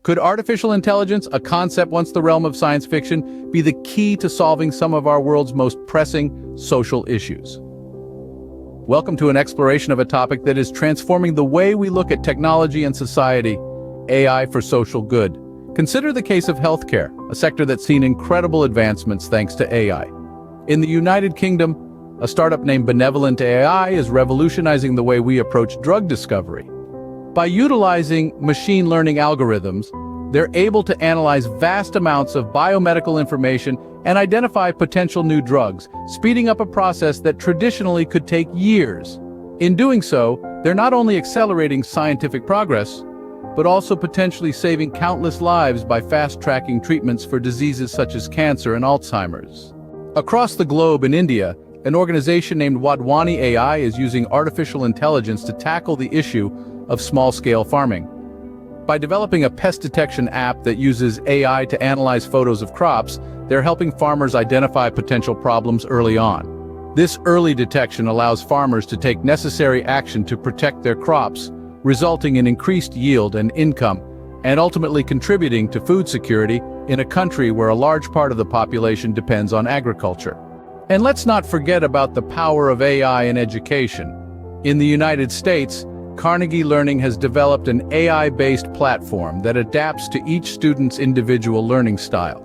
Could artificial intelligence, a concept once the realm of science fiction, be the key to solving some of our world's most pressing social issues? Welcome to an exploration of a topic that is transforming the way we look at technology and society, AI for social good. Consider the case of healthcare, a sector that's seen incredible advancements thanks to AI. In the United Kingdom, a startup named Benevolent AI is revolutionizing the way we approach drug discovery. By utilizing machine learning algorithms, they're able to analyze vast amounts of biomedical information and identify potential new drugs, speeding up a process that traditionally could take years. In doing so, they're not only accelerating scientific progress, but also potentially saving countless lives by fast-tracking treatments for diseases such as cancer and Alzheimer's. Across the globe in India, an organization named Wadhwani AI is using artificial intelligence to tackle the issue of small-scale farming. By developing a pest detection app that uses AI to analyze photos of crops, they're helping farmers identify potential problems early on. This early detection allows farmers to take necessary action to protect their crops, resulting in increased yield and income, and ultimately contributing to food security in a country where a large part of the population depends on agriculture. And let's not forget about the power of AI in education. In the United States, Carnegie Learning has developed an AI-based platform that adapts to each student's individual learning style.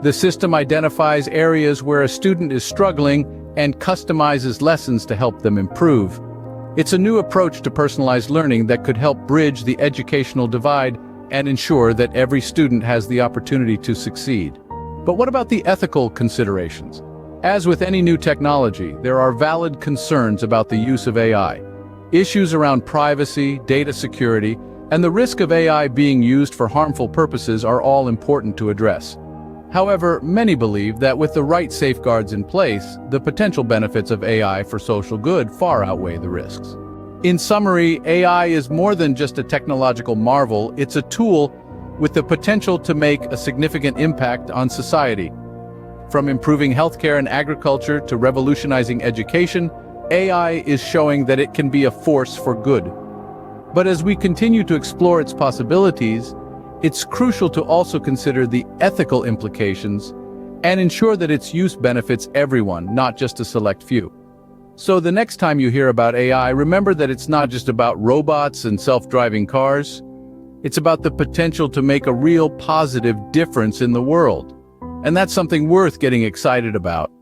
The system identifies areas where a student is struggling and customizes lessons to help them improve. It's a new approach to personalized learning that could help bridge the educational divide and ensure that every student has the opportunity to succeed. But what about the ethical considerations? As with any new technology, there are valid concerns about the use of AI. Issues around privacy, data security, and the risk of AI being used for harmful purposes are all important to address. However, many believe that with the right safeguards in place, the potential benefits of AI for social good far outweigh the risks. In summary, AI is more than just a technological marvel, it's a tool with the potential to make a significant impact on society. From improving healthcare and agriculture to revolutionizing education, AI is showing that it can be a force for good. But as we continue to explore its possibilities, it's crucial to also consider the ethical implications and ensure that its use benefits everyone, not just a select few. So the next time you hear about AI, remember that it's not just about robots and self-driving cars. It's about the potential to make a real positive difference in the world. And that's something worth getting excited about.